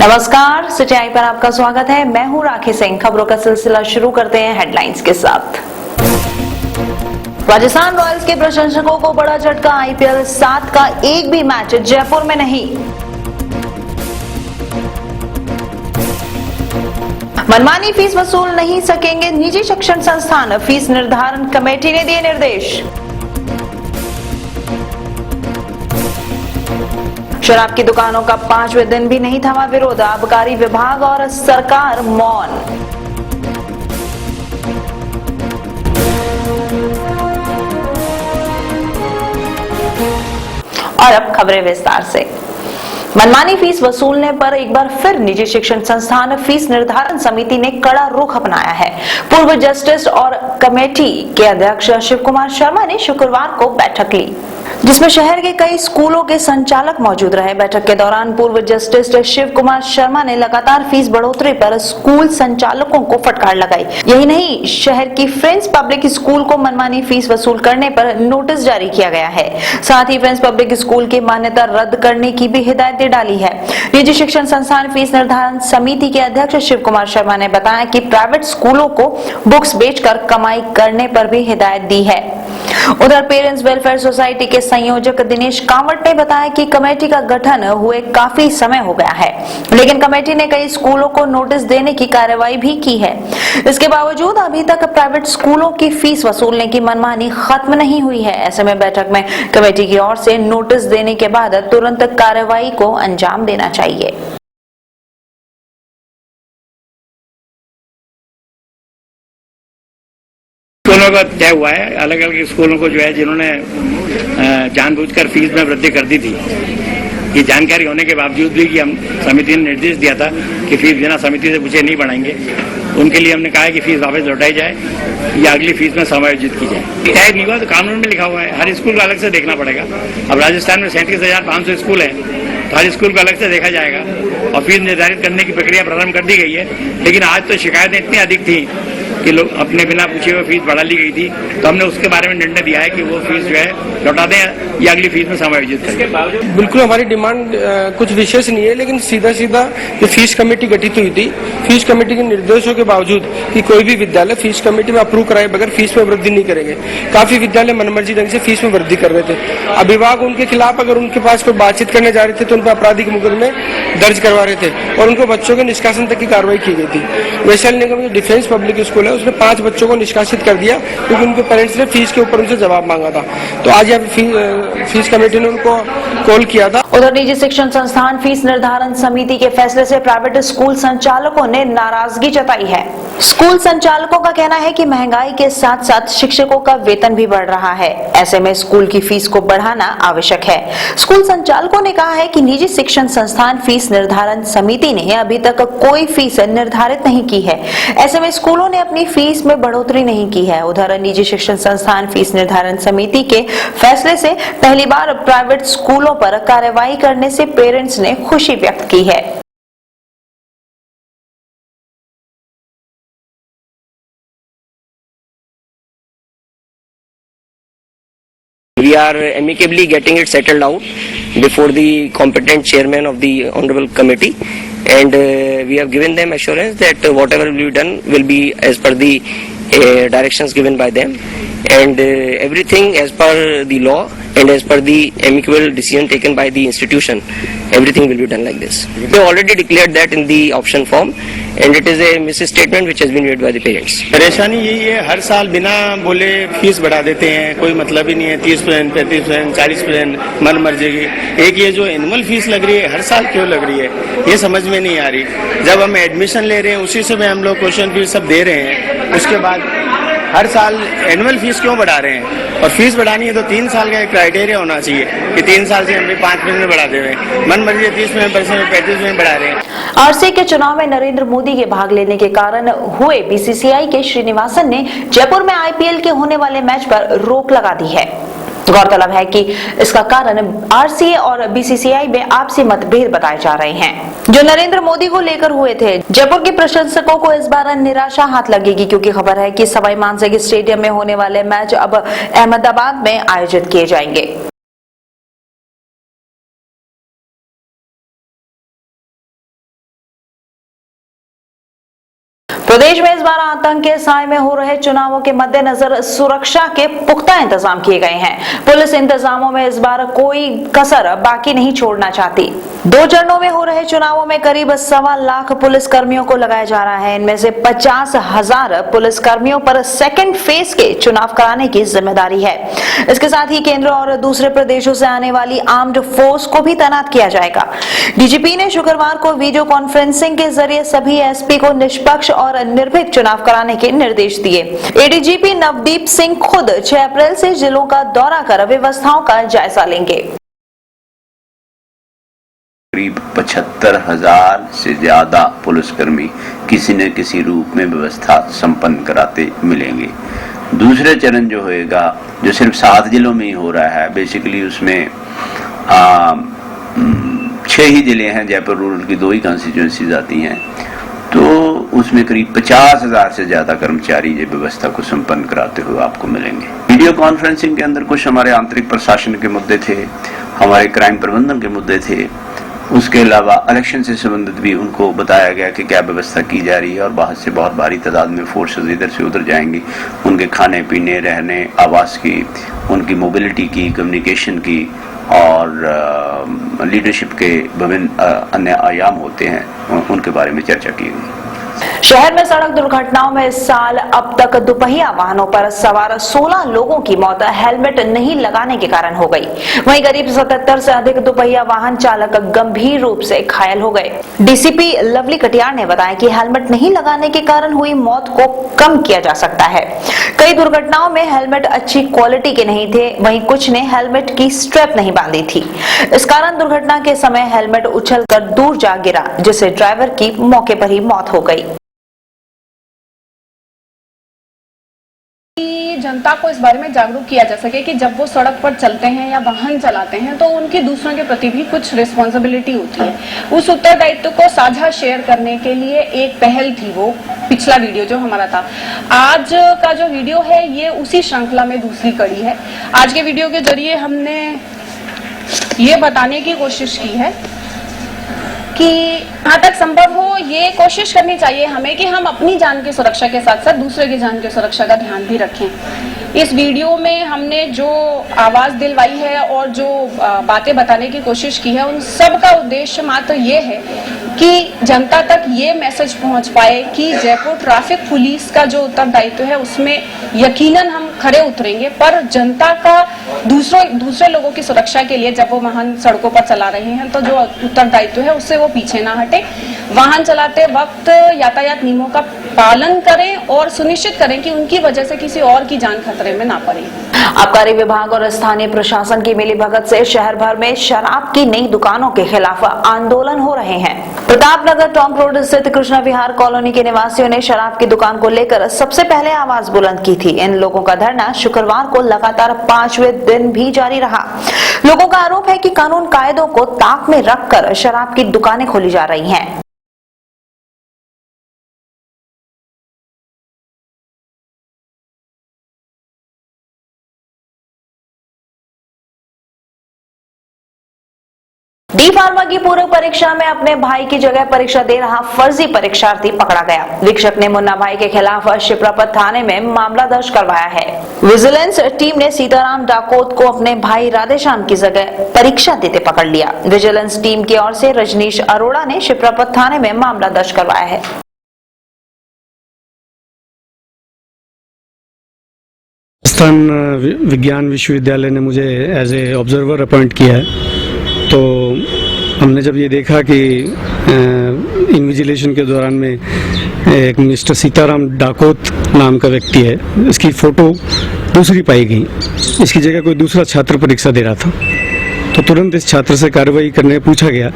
नमस्कार, सिटी पर आपका स्वागत है। मैं हूं राखी सिंह। खबरों का सिलसिला शुरू करते हैं हेडलाइंस के साथ। राजस्थान रॉयल्स के प्रशंसकों को बड़ा झटका। आईपीएल 7 का एक भी मैच जयपुर में नहीं। मनमानी फीस वसूल नहीं सकेंगे निजी शिक्षण संस्थान, फीस निर्धारण कमेटी ने दिए निर्देश। शराब की दुकानों का 5वें दिन भी नहीं थमा विरोध, आबकारी विभाग और सरकार मौन। और अब खबरें विस्तार से। मनमानी फीस वसूलने पर एक बार फिर निजी शिक्षण संस्थान फीस निर्धारण समिति ने कड़ा रुख अपनाया है। पूर्व जस्टिस और कमेटी के अध्यक्ष शिव कुमार शर्मा ने शुक्रवार को बैठक ली, जिसमें शहर के कई स्कूलों के संचालक मौजूद रहे। बैठक के दौरान पूर्व जस्टिस शिव कुमार शर्मा ने लगातार फीस बढ़ोतरी पर स्कूल संचालकों को फटकार लगाई। यही नहीं, शहर की फ्रेंड्स पब्लिक स्कूल को मनमानी फीस वसूल करने पर नोटिस जारी किया गया है। साथ ही फ्रेंड्स पब्लिक स्कूल की मान्यता रद्द करने की भी हिदायत डाली है। निजी शिक्षण संस्थान फीस निर्धारण समिति के अध्यक्ष शिव कुमार शर्मा ने बताया कि प्राइवेट स्कूलों को बुक्स बेचकर कमाई करने पर भी हिदायत दी है। उधर पेरेंट्स वेलफेयर सोसाइटी के संयोजक दिनेश कांवट ने बताया कि कमेटी का गठन हुए काफी समय हो गया है, लेकिन कमेटी ने कई स्कूलों को नोटिस देने की कार्रवाई भी की है। इसके बावजूद अभी तक प्राइवेट स्कूलों की फीस वसूलने की मनमानी खत्म नहीं हुई है। ऐसे में बैठक में कमेटी की ओर से नोटिस देने के बाद तुरंत कार्रवाई को अंजाम देना चाहिए। स्कूलों का तय हुआ है। अलग अलग स्कूलों को जो है जिन्होंने जानबूझकर फीस में वृद्धि कर दी थी, ये जानकारी होने के बावजूद भी कि हम समिति ने निर्देश दिया था कि फीस बिना समिति से पूछे नहीं बढ़ाएंगे, उनके लिए हमने कहा है कि फीस वापस लौटाई जाए या अगली फीस में समायोजित की जाए। तय नहीं हुआ तो कानून में लिखा हुआ है, हर स्कूल को अलग से देखना पड़ेगा। अब राजस्थान में 37,500 स्कूल है, तो हर स्कूल को अलग से देखा जाएगा और फीस निर्धारित करने की प्रक्रिया प्रारंभ कर दी गई है। लेकिन आज तो शिकायतें इतनी अधिक थी कि लोग अपने बिना पूछे हुए फीस बढ़ा ली गई थी, तो हमने उसके बारे में निर्णय दिया है कि वो फीस जो है लौटा दें या अगली फीस में समायोजित करें। बिल्कुल हमारी डिमांड कुछ विशेष नहीं है, लेकिन सीधा जो फीस कमेटी गठित हुई थी, फीस कमेटी के निर्देशों के बावजूद कि कोई भी विद्यालय फीस कमेटी में अप्रूव कराए बगैर फीस में वृद्धि नहीं करेंगे। काफी विद्यालय मनमर्जी ढंग से फीस में वृद्धि कर रहे थे। अभिभावक उनके खिलाफ अगर उनके पास कोई बातचीत करने जा रहे थे तो उन पर आपराधिक मुकदमे दर्ज करवा रहे थे और उनको बच्चों के निष्कासन तक की कार्रवाई की गई थी। वैशाली निगम जो डिफेंस पब्लिक स्कूल है, उसने 5 बच्चों को निष्कासित कर दिया क्योंकि उनके पेरेंट्स ने फीस के ऊपर उनसे जवाब मांगा था। तो आज यहाँ फीस कमेटी ने उनको कॉल किया था। उधर निजी शिक्षण संस्थान फीस निर्धारण समिति के फैसले से प्राइवेट स्कूल संचालकों ने नाराजगी जताई है। स्कूल संचालकों का कहना है कि महंगाई के साथ साथ शिक्षकों का वेतन भी बढ़ रहा है। ऐसे में स्कूल की फीस को बढ़ाना आवश्यक है। स्कूल संचालकों ने कहा है कि निजी शिक्षण संस्थान फीस निर्धारण समिति ने अभी तक कोई फीस निर्धारित नहीं की है। ऐसे में स्कूलों ने अपनी फीस में बढ़ोतरी नहीं की है। उधर निजी शिक्षण संस्थान फीस निर्धारण समिति के फैसले से पहली बार प्राइवेट स्कूलों पर कार्रवाई करने से पेरेंट्स ने खुशी व्यक्त की है। We are amicably getting it settled out before the competent chairman of the honorable committee, and we have given them assurance that whatever will be done will be as per the directions given by them, and everything as per the law and as per the amicable decision taken by the institution, everything will be done like this. We have already declared that in the option form, and it is a misstatement which has been made by the parents. परेशानी यही है, हर साल बिना बोले fees बढ़ा देते हैं, कोई मतलब ही नहीं है। 30%, 35%, 40% मन मर्जी की। एक ये जो एनुअल फीस लग रही है, हर साल क्यों लग रही है, ये समझ में नहीं आ रही। जब हम एडमिशन ले रहे हैं उसी समय हम लोग क्वेश्चन फीस सब दे रहे हैं, उसके बाद हर साल एनुअल फीस क्यों बढ़ा रहे हैं? और फीस बढ़ानी है तो 3 साल का एक क्राइटेरिया होना चाहिए कि 3 साल से हम भी 5% बढ़ा दे रहे हैं। मन मर्जी 30%, 35% बढ़ा रहे हैं। आरसीए के चुनाव में नरेंद्र मोदी के भाग लेने के कारण हुए बीसीसीआई के श्रीनिवासन ने जयपुर में आईपीएल के होने वाले मैच पर रोक लगा दी है। गौरतलब है कि इसका कारण आरसीए और बीसीसीआई में आपसी मतभेद बताए जा रहे हैं जो नरेंद्र मोदी को लेकर हुए थे। जयपुर के प्रशंसकों को इस बार निराशा हाथ लगेगी, क्योंकि खबर है कि सवाई मानसिंह स्टेडियम में होने वाले मैच अब अहमदाबाद में आयोजित किए जाएंगे। प्रदेश में इस बार आतंक के साए में हो रहे चुनावों के मद्देनजर सुरक्षा के पुख्ता इंतजाम किए गए हैं। पुलिस इंतजामों में इस बार कोई कसर बाकी नहीं छोड़ना चाहती। 2 चरणों में हो रहे चुनावों में करीब 1.25 लाख पुलिस कर्मियों को लगाया जा रहा है। इनमें से 50,000 पुलिस कर्मियों पर सेकेंड फेज के चुनाव कराने की जिम्मेदारी है। इसके साथ ही केंद्र और दूसरे प्रदेशों से आने वाली आर्म्ड फोर्स को भी तैनात किया जाएगा। डीजीपी ने शुक्रवार को वीडियो कॉन्फ्रेंसिंग के जरिए सभी एसपी को निष्पक्ष और निर्भीक चुनाव कराने के निर्देश दिए। एडीजीपी नवदीप सिंह खुद 6 अप्रैल से जिलों का दौरा कर व्यवस्थाओं का जायजा लेंगे। करीब 75,000 से ज्यादा पुलिसकर्मी किसी न किसी रूप में व्यवस्था संपन्न कराते मिलेंगे। दूसरा चरण जो होएगा, जो सिर्फ 7 जिलों में ही हो रहा है, बेसिकली उसमें 6 ही जिले हैं, जयपुर रूरल की 2 ही कॉन्स्टिट्यूंसीज आती हैं, तो उसमें करीब 50,000 से ज्यादा कर्मचारी ये व्यवस्था को संपन्न कराते हुए आपको मिलेंगे। वीडियो कॉन्फ्रेंसिंग के अंदर कुछ हमारे आंतरिक प्रशासन के मुद्दे थे, हमारे क्राइम प्रबंधन के मुद्दे थे, उसके अलावा इलेक्शन से संबंधित भी उनको बताया गया कि क्या व्यवस्था की जा रही है और बाहर से बहुत भारी तादाद में फोर्सेस इधर से उधर जाएंगी। उनके खाने पीने, रहने, आवास की, उनकी मोबिलिटी की, कम्युनिकेशन की और लीडरशिप के विभिन्न अन्य आयाम होते हैं, उनके बारे में चर्चा की गई। शहर में सड़क दुर्घटनाओं में इस साल अब तक दुपहिया वाहनों पर सवार 16 लोगों की मौत हेलमेट नहीं लगाने के कारण हो गई। वहीं करीब 77 से अधिक दुपहिया वाहन चालक गंभीर रूप से घायल हो गए। डीसीपी लवली कटियार ने बताया कि हेलमेट नहीं लगाने के कारण हुई मौत को कम किया जा सकता है। कई दुर्घटनाओं में हेलमेट अच्छी क्वालिटी के नहीं थे, वहीं कुछ ने हेलमेट की स्ट्रैप नहीं बांधी थी। इस कारण दुर्घटना के समय हेलमेट उछलकर दूर जा गिरा, जिससे ड्राइवर की मौके पर ही मौत हो गई। जनता को इस बारे में जागरूक किया जा सके कि जब वो सड़क पर चलते हैं या वाहन चलाते हैं तो उनकी दूसरों के प्रति भी कुछ रिस्पॉन्सिबिलिटी होती है। उस उत्तरदायित्व को साझा शेयर करने के लिए एक पहल थी, वो पिछला वीडियो जो हमारा था। आज का जो वीडियो है ये उसी श्रृंखला में दूसरी कड़ी है। आज के वीडियो के जरिए हमने ये बताने की कोशिश की है कि जहाँ तक संभव हो ये कोशिश करनी चाहिए हमें कि हम अपनी जान की सुरक्षा के साथ साथ दूसरे की जान की सुरक्षा का ध्यान भी रखें। इस वीडियो में हमने जो आवाज दिलवाई है और जो बातें बताने की कोशिश की है, उन सब का उद्देश्य मात्र ये है कि जनता तक ये मैसेज पहुंच पाए कि जयपुर ट्रैफिक पुलिस का जो उत्तरदायित्व है उसमें यकीनन हम खरे उतरेंगे, पर जनता का दूसरे लोगों की सुरक्षा के लिए जब वो वाहन सड़कों पर चला रहे हैं तो जो उत्तरदायित्व है उससे वो पीछे ना हटे। वाहन चलाते वक्त यातायात नियमों का पालन करें और सुनिश्चित करें कि उनकी वजह से किसी और की जान खतरे में ना पड़े। आबकारी विभाग और स्थानीय प्रशासन की मिलीभगत से शहर भर में शराब की नई दुकानों के खिलाफ आंदोलन हो रहे हैं। प्रतापनगर टॉप रोड स्थित कृष्णा विहार कॉलोनी के निवासियों ने शराब की दुकान को लेकर सबसे पहले आवाज बुलंद की थी। इन लोगों का धरना शुक्रवार को लगातार 5वें दिन भी जारी रहा। लोगों का आरोप है कि कानून कायदों को ताक में रखकर शराब की दुकानें खोली जा रही हैं। डी फार्मा की पूरक परीक्षा में अपने भाई की जगह परीक्षा दे रहा फर्जी परीक्षार्थी पकड़ा गया। वीक्षक ने मुन्ना भाई के खिलाफ शिप्रापत थाने में मामला दर्ज करवाया है। विजिलेंस टीम ने सीताराम डाकोत को अपने भाई राधेश्याम की जगह परीक्षा देते पकड़ लिया। विजिलेंस टीम की ओर से रजनीश अरोड़ा ने शिप्रापत थाने में मामला दर्ज करवाया है। राजस्थान विज्ञान विश्वविद्यालय ने मुझे एज ए ऑब्जर्वर अपॉइंट किया है, तो हमने जब ये देखा कि इन्विजिलेशन के दौरान में एक मिस्टर सीताराम डाकोत नाम का व्यक्ति है, इसकी फ़ोटो दूसरी पाई गई, इसकी जगह कोई दूसरा छात्र परीक्षा दे रहा था, तो तुरंत इस छात्र से कार्रवाई करने पूछा गया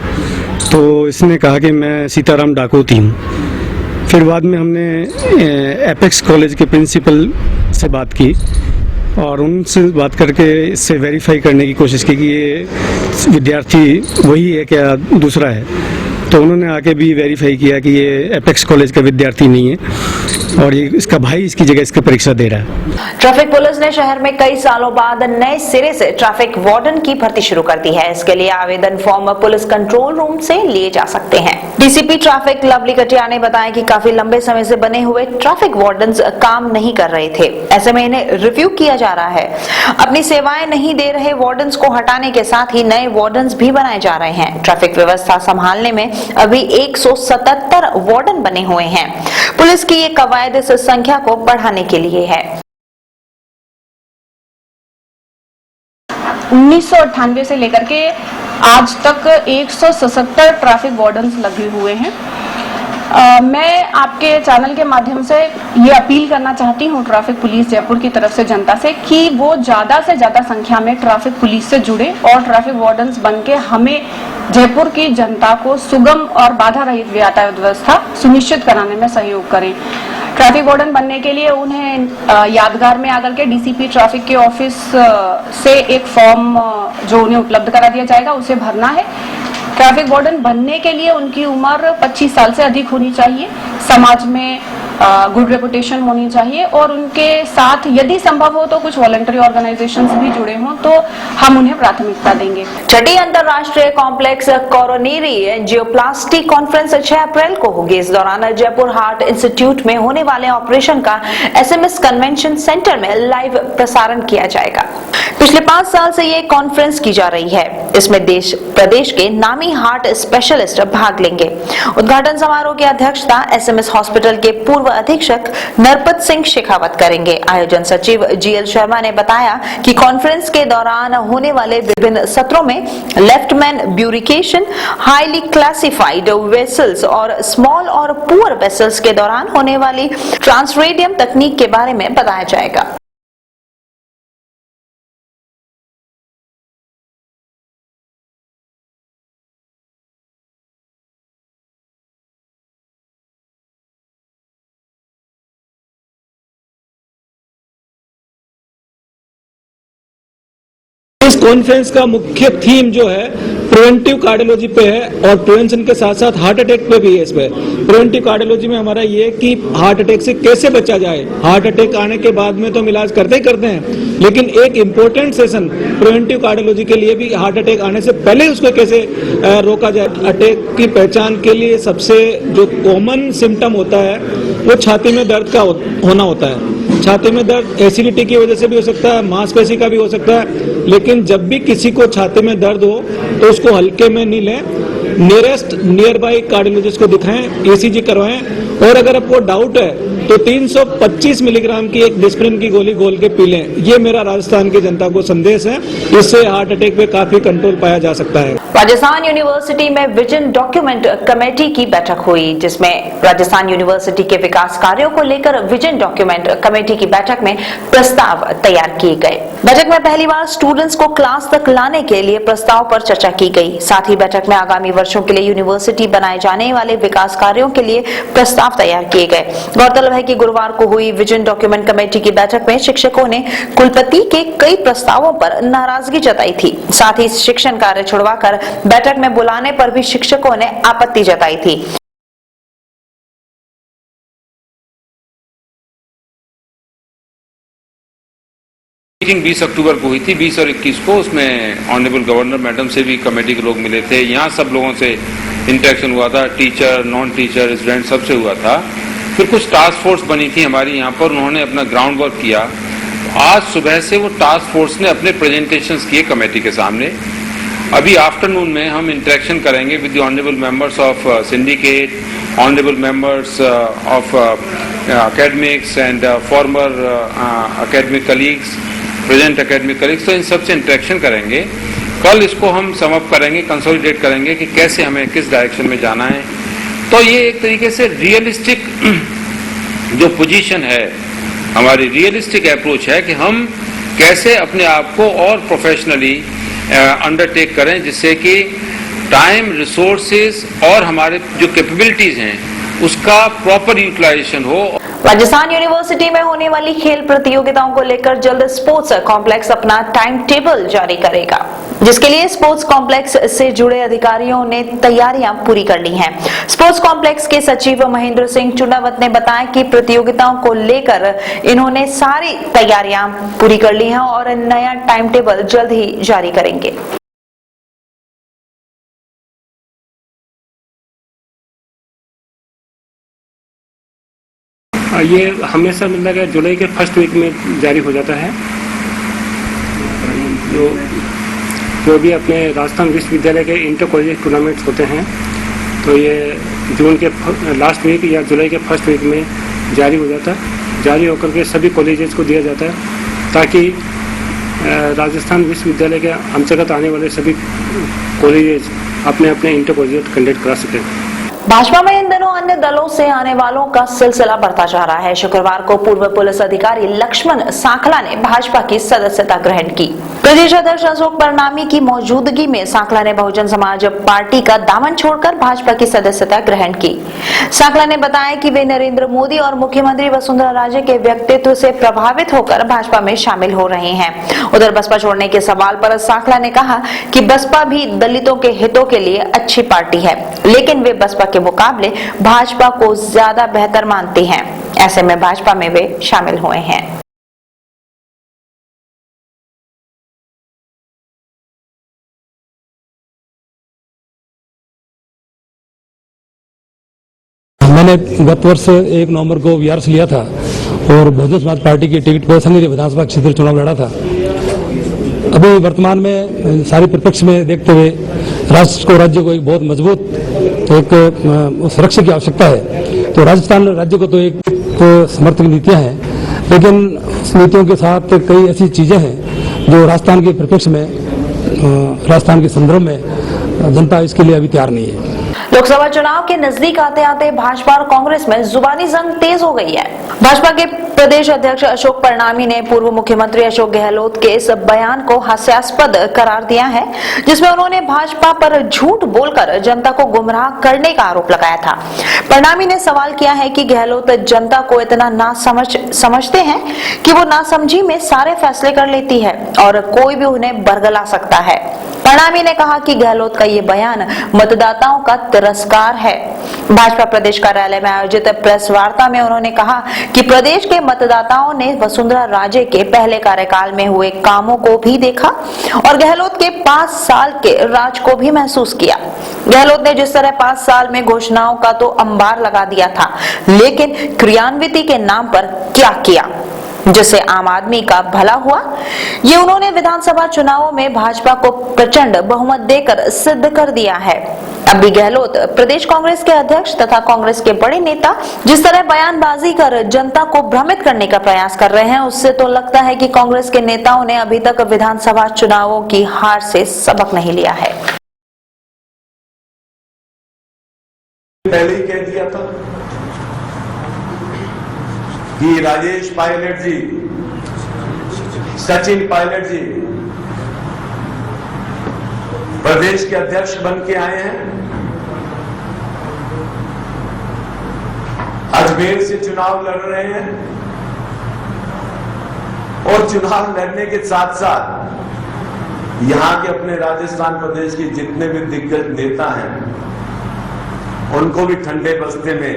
तो इसने कहा कि मैं सीताराम डाकोत ही हूँ। फिर बाद में हमने एपेक्स कॉलेज के प्रिंसिपल से बात की और उनसे बात करके इससे वेरीफाई करने की कोशिश की कि ये विद्यार्थी वही है क्या दूसरा है, तो उन्होंने आके भी वेरीफाई किया कि ये एपेक्स कॉलेज का विद्यार्थी नहीं है, और ये इसका भाई इसकी जगह इसकी परीक्षा दे रहा है। ट्रैफिक पुलिस ने शहर में कई सालों बाद नए सिरे से ट्रैफिक वार्डन की भर्ती शुरू कर दी है। इसके लिए आवेदन फॉर्म पुलिस कंट्रोल रूम से लिए जा सकते हैं। डीसीपी ट्रैफिक लवली कटिया ने बताया कि काफी लंबे समय से बने हुए ट्रैफिक वार्डन काम नहीं कर रहे थे, ऐसे में इन्हें रिव्यू किया जा रहा है। अपनी सेवाएं नहीं दे रहे वार्डन को हटाने के साथ ही नए वार्डन भी बनाए जा रहे हैं। ट्रैफिक व्यवस्था संभालने में अभी 177 वार्डन बने हुए हैं। पुलिस की ये कवायद इस संख्या को बढ़ाने के लिए है। 1998 से लेकर के आज तक 177 ट्रैफिक वार्डन्स लगे हुए हैं। मैं आपके चैनल के माध्यम से ये अपील करना चाहती हूँ ट्रैफिक पुलिस जयपुर की तरफ से जनता से कि वो ज्यादा से ज्यादा संख्या में ट्रैफिक पुलिस से जुड़े और ट्रैफिक वार्डन्स बन के हमें जयपुर की जनता को सुगम और बाधा रहित यातायात व्यवस्था सुनिश्चित कराने में सहयोग करें। ट्रैफिक वार्डन बनने के लिए उन्हें यादगार में आकर के डीसीपी ट्रैफिक के ऑफिस से एक फॉर्म जो उन्हें उपलब्ध करा दिया जाएगा उसे भरना है। ट्रैफिक वार्डन बनने के लिए उनकी उम्र 25 साल से अधिक होनी चाहिए, समाज में गुड रेपुटेशन होनी चाहिए और उनके साथ यदि संभव हो तो कुछ वॉलंटरी ऑर्गेनाइजेशंस भी जुड़े हों तो हम उन्हें प्राथमिकता देंगे। छठी अंतरराष्ट्रीय कॉम्प्लेक्स कोरोनरी एंजियोप्लास्टी कॉन्फ्रेंस 6 अप्रैल को होगी। इस दौरान जयपुर हार्ट इंस्टीट्यूट में होने वाले ऑपरेशन का एसएमएस कन्वेंशन सेंटर में लाइव प्रसारण किया जाएगा। पिछले 5 साल से ये कॉन्फ्रेंस की जा रही है। इसमें देश प्रदेश के नामी हार्ट स्पेशलिस्ट भाग लेंगे। उद्घाटन समारोह की अध्यक्षता एसएमएस हॉस्पिटल के पूर्व अधीक्षक नरपत सिंह शेखावत करेंगे। आयोजन सचिव जीएल शर्मा ने बताया कि कॉन्फ्रेंस के दौरान होने वाले विभिन्न सत्रों में left main bifurcation, highly classified vessels और स्मॉल और पुअर वेसल्स के दौरान होने वाली ट्रांसरेडियम तकनीक के बारे में बताया जाएगा। इस कॉन्फ्रेंस का मुख्य थीम जो है प्रिवेंटिव कार्डियोलॉजी पे है और प्रिवेंशन के साथ साथ हार्ट अटैक पे भी है। इस पे प्रिवेंटिव कार्डियोलॉजी में हमारा ये कि हार्ट अटैक से कैसे बचा जाए। हार्ट अटैक आने के बाद में तो हम इलाज करते ही करते हैं, लेकिन एक इम्पोर्टेंट सेशन प्रिवेंटिव कार्डियोलॉजी के लिए भी हार्ट अटैक आने से पहले उसको कैसे रोका जाए। अटैक की पहचान के लिए सबसे जो कॉमन सिम्टम होता है वो छाती में दर्द का होना होता है। छाती में दर्द एसिडिटी की वजह से भी हो सकता है, मांसपेशी का भी हो सकता है, लेकिन जब भी किसी को छाती में दर्द हो तो उसको हल्के में नहीं लें, नियर बाई कार्डियोलॉजिस्ट को दिखाएं, ईसीजी करवाएं और अगर आपको डाउट है तो 325 मिलीग्राम की एक डिस्प्रिन की गोली घोल के पी लें। ये मेरा राजस्थान की जनता को संदेश है। इससे हार्ट अटैक पे काफी कंट्रोल पाया जा सकता है। राजस्थान यूनिवर्सिटी में विजन डॉक्यूमेंट कमेटी की बैठक हुई, जिसमें राजस्थान यूनिवर्सिटी के विकास कार्यों को लेकर विजन डॉक्यूमेंट कमेटी की बैठक में प्रस्ताव तैयार किए गए। बैठक में पहली बार स्टूडेंट्स को क्लास तक लाने के लिए प्रस्ताव पर चर्चा की गई। साथ ही बैठक में आगामी वर्षों के लिए यूनिवर्सिटी बनाए जाने वाले विकास कार्यों के लिए प्रस्ताव तैयार किए गए। गौरतलब है कि गुरुवार को हुई विजन डॉक्यूमेंट कमेटी की बैठक में शिक्षकों ने कुलपति के कई प्रस्तावों पर नाराजगी जताई थी। साथ ही शिक्षण कार्य छुड़वाकर बैठक में बुलाने पर भी शिक्षकों ने आपत्ति जताई थी। मीटिंग 20 अक्टूबर को हुई थी, 20 और 21 को। उसमें ऑनरेबल गवर्नर मैडम से भी कमेटी के लोग मिले थे। यहाँ सब लोगों से इंटरेक्शन हुआ था, टीचर, नॉन टीचर, स्टूडेंट सबसे हुआ था। फिर कुछ टास्क फोर्स बनी थी हमारी यहाँ पर, उन्होंने अपना ग्राउंड वर्क किया। आज सुबह से वो टास्क फोर्स ने अपने प्रेजेंटेशंस किए कमेटी के सामने। अभी आफ्टरनून में हम इंटरेक्शन करेंगे with the honourable members of syndicate, honourable members of academics and farmer academic colleagues, present academic colleagues, तो इन सबसे इंटरेक्शन करेंगे। कल इसको हम सम अप करेंगे, कंसोलिडेट करेंगे कि कैसे हमें किस डायरेक्शन में जाना है। तो ये एक तरीके से रियलिस्टिक जो पोजीशन है, हमारी रियलिस्टिक अप्रोच है कि हम कैसे अपने आप को और प्रोफेशनली अंडरटेक करें, जिससे कि टाइम, रिसोर्सेज और हमारे जो कैपेबिलिटीज हैं उसका प्रॉपर यूटिलाइजेशन हो। राजस्थान यूनिवर्सिटी में होने वाली खेल प्रतियोगिताओं को लेकर जल्द स्पोर्ट्स कॉम्प्लेक्स अपना टाइम टेबल जारी करेगा। जिसके लिए स्पोर्ट्स कॉम्प्लेक्स से जुड़े अधिकारियों ने तैयारियां पूरी कर ली हैं। स्पोर्ट्स कॉम्प्लेक्स के सचिव महेंद्र सिंह चुनावत ने बताया कि प्रतियोगिताओं को लेकर इन्होंने सारी तैयारियां पूरी कर ली हैं और नया टाइम टेबल जल्द ही जारी करेंगे। ये हमेशा मतलब जुलाई के फर्स्ट वीक में जारी हो जाता है। जो भी अपने राजस्थान विश्वविद्यालय के इंटर कॉलेज टूर्नामेंट्स होते हैं तो ये जून के लास्ट वीक या जुलाई के फर्स्ट वीक में जारी हो जाता है। जारी होकर के सभी कॉलेजेस को दिया जाता है ताकि राजस्थान विश्वविद्यालय के अंतर्गत आने वाले सभी कॉलेजेस अपने अपने इंटर कॉलेज कंडक्ट करा सकें। भाजपा में इन दिनों अन्य दलों से आने वालों का सिलसिला बढ़ता जा रहा है। शुक्रवार को पूर्व पुलिस अधिकारी लक्ष्मण सांखला ने भाजपा की सदस्यता ग्रहण की। प्रदेश अध्यक्ष अशोक परनामी की मौजूदगी में सांखला ने बहुजन समाज पार्टी का दामन छोड़कर भाजपा की सदस्यता ग्रहण की। सांखला ने बताया कि वे नरेंद्र मोदी और मुख्यमंत्री वसुंधरा राजे के व्यक्तित्व से प्रभावित होकर भाजपा में शामिल हो रहे हैं। उधर बसपा छोड़ने के सवाल पर सांखला ने कहा कि बसपा भी दलितों के हितों के लिए अच्छी पार्टी है, लेकिन वे बसपा के मुकाबले भाजपा को ज्यादा बेहतर मानती हैं। ऐसे में भाजपा में वे शामिल हुए हैं। मैंने गत वर्ष 1 नवंबर को वीआरएस लिया था और बहुजन समाज पार्टी की टिकट पर संगठित विधानसभा क्षेत्र चुनाव लड़ा था। अभी वर्तमान में सारी परिप्रेक्ष्य में देखते हुए राष्ट्र को राज्य को एक बहुत मजबूत एक सुरक्षा की आवश्यकता है। तो राजस्थान राज्य को तो एक समर्थक नीतियां हैं, लेकिन उस नीतियों के साथ कई ऐसी चीजें हैं जो राजस्थान के परिप्रेक्ष्य में, राजस्थान के संदर्भ में जनता इसके लिए अभी तैयार नहीं है। लोकसभा चुनाव के नजदीक आते आते भाजपा और कांग्रेस में जुबानी जंग तेज हो गई है। भाजपा के प्रदेश अध्यक्ष अशोक परनामी ने पूर्व मुख्यमंत्री अशोक गहलोत के इस बयान को हास्यास्पद करार दिया है, जिसमें उन्होंने भाजपा पर झूठ बोलकर जनता को गुमराह करने का आरोप लगाया था। परनामी ने सवाल किया है कि गहलोत जनता को इतना ना समझते हैं कि वो नासमझी में सारे फैसले कर लेती है और कोई भी उन्हें बरगला सकता है। परनामी ने कहा कि गहलोत का ये बयान मतदाताओं का तिरस्कार है। भाजपा प्रदेश कार्यालय में आयोजित प्रेस वार्ता में उन्होंने कहा कि प्रदेश के मतदाताओं ने वसुंधरा राजे के पहले कार्यकाल में हुए कामों को भी देखा और गहलोत के 5 साल के राज को भी महसूस किया। गहलोत ने जिस तरह 5 साल में घोषणाओं का तो अंबार लगा दिया था, लेकिन क्रियान्विति के नाम पर क्या किया जिससे आम आदमी का भला हुआ, ये उन्होंने विधानसभा चुनावों में भाजपा को प्रचंड बहुमत देकर सिद्ध कर दिया है। अब भी गहलोत प्रदेश कांग्रेस के अध्यक्ष तथा कांग्रेस के बड़े नेता जिस तरह बयानबाजी कर जनता को भ्रमित करने का प्रयास कर रहे हैं, उससे तो लगता है कि कांग्रेस के नेताओं ने अभी तक विधानसभा चुनावों की हार से सबक नहीं लिया है। पहले ही कह दिया था कि राजेश पायलट जी, सचिन पायलट जी प्रदेश के अध्यक्ष बन के आए हैं। अजमेर से चुनाव लड़ रहे हैं और चुनाव लड़ने के साथ साथ यहां के अपने राजस्थान प्रदेश के जितने भी दिग्गज नेता हैं उनको भी ठंडे बस्ते में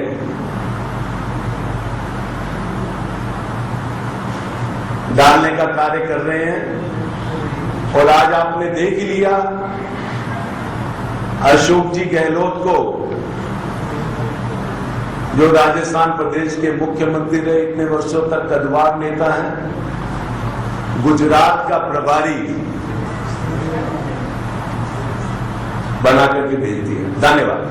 डालने का कार्य कर रहे हैं। और आज आपने देख ही लिया अशोक जी गहलोत को, जो राजस्थान प्रदेश के मुख्यमंत्री रहे, इतने वर्षों तक कद्दावर नेता हैं, गुजरात का प्रभारी बना करके भेज दिया। धन्यवाद।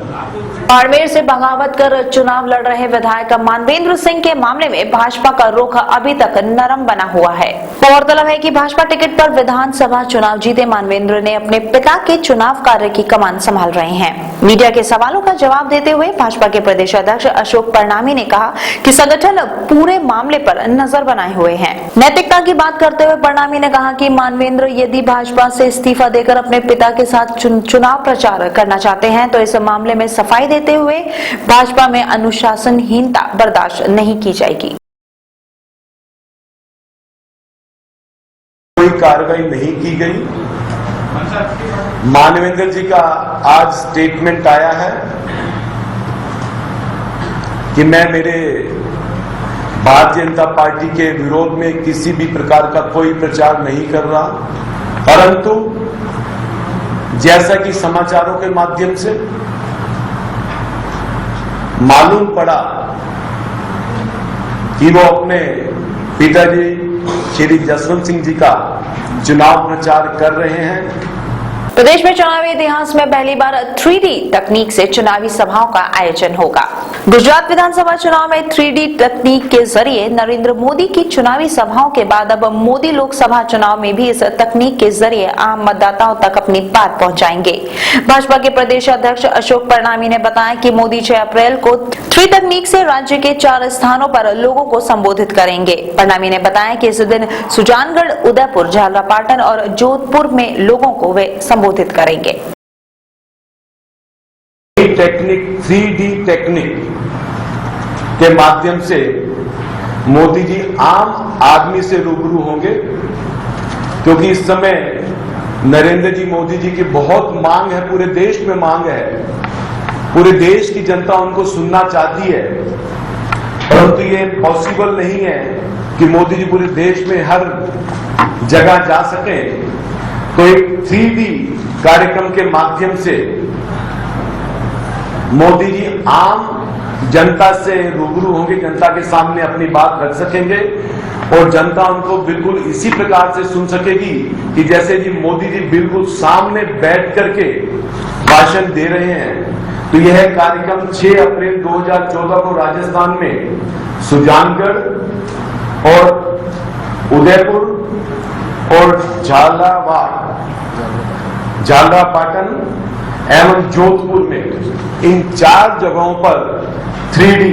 बाड़मेर से बगावत कर चुनाव लड़ रहे विधायक मानवेंद्र सिंह के मामले में भाजपा का रुख अभी तक नरम बना हुआ है। गौरतलब है कि भाजपा टिकट पर विधानसभा चुनाव जीते मानवेंद्र ने अपने पिता के चुनाव कार्य की कमान संभाल रहे हैं। मीडिया के सवालों का जवाब देते हुए भाजपा के प्रदेश अध्यक्ष अशोक परनामी ने कहा कि संगठन पूरे मामले पर नजर बनाए हुए है। नैतिकता की बात करते हुए परनामी ने कहा कि मानवेंद्र यदि भाजपा से इस्तीफा देकर अपने पिता के साथ चुनाव प्रचार करना चाहते हैं तो इस मामले में सफाई देते हुए भाजपा में अनुशासनहीनता बर्दाश्त नहीं की जाएगी। कोई कार्रवाई नहीं की गई मानवेंद्र जी का आज स्टेटमेंट आया है कि मैं मेरे भारतीय जनता पार्टी के विरोध में किसी भी प्रकार का कोई प्रचार नहीं कर रहा, परंतु जैसा कि समाचारों के माध्यम से मालूम पड़ा कि वो अपने पिताजी श्री जसवंत सिंह जी का चुनाव प्रचार कर रहे हैं। प्रदेश में चुनावी इतिहास में पहली बार 3D तकनीक से चुनावी सभाओं का आयोजन होगा। गुजरात विधानसभा चुनाव में 3D तकनीक के जरिए नरेंद्र मोदी की चुनावी सभाओं के बाद अब मोदी लोकसभा चुनाव में भी इस तकनीक के जरिए आम मतदाताओं तक अपनी बात पहुंचाएंगे। भाजपा के प्रदेश अध्यक्ष अशोक परनामी ने बताया कि मोदी 6 अप्रैल को 3D तकनीक से राज्य के 4 स्थानों पर लोगों को संबोधित करेंगे। परनामी ने बताया कि इस दिन सुजानगढ़, उदयपुर, झालरापाटन और जोधपुर में लोगों को वे संबोधित करेंगे। टेक्निक 3D टेक्निक के माध्यम से मोदी जी आम आदमी से रूबरू होंगे, क्योंकि इस समय नरेंद्र जी मोदी जी की बहुत मांग है, पूरे देश में मांग है, पूरे देश की जनता उनको सुनना चाहती है, परंतु ये पॉसिबल नहीं है कि मोदी जी पूरे देश में हर जगह जा सके। तो एक 3D कार्यक्रम के माध्यम से मोदी जी आम जनता से रूबरू होंगे, जनता के सामने अपनी बात रख सकेंगे और जनता उनको बिल्कुल इसी प्रकार से सुन सकेगी कि जैसे जी मोदी जी बिल्कुल सामने बैठ करके भाषण दे रहे हैं। तो यह कार्यक्रम 6 अप्रैल 2014 को राजस्थान में सुजानगढ़ और उदयपुर और झालरापाटन एवं जोधपुर में, इन 4 जगहों पर 3D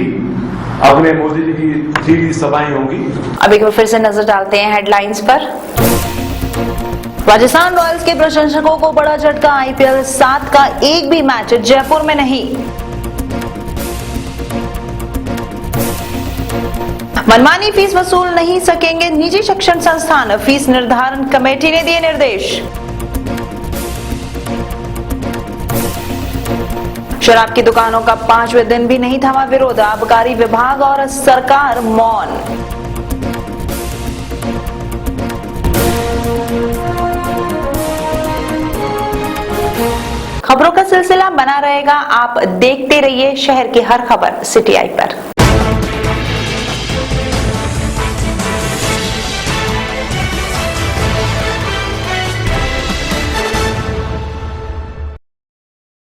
अपने मोदी जी की 3D सभाएं होंगी। अब एक बार फिर से नजर डालते हैं हेडलाइंस पर। राजस्थान रॉयल्स के प्रशंसकों को बड़ा झटका, IPL 7 का एक भी मैच जयपुर में नहीं। मनमानी फीस वसूल नहीं सकेंगे निजी शिक्षण संस्थान, फीस निर्धारण कमेटी ने दिए निर्देश। शराब की दुकानों का 5वें दिन भी नहीं थमा विरोध, आबकारी विभाग और सरकार मौन। खबरों का सिलसिला बना रहेगा, आप देखते रहिए शहर की हर खबर सिटी आई पर।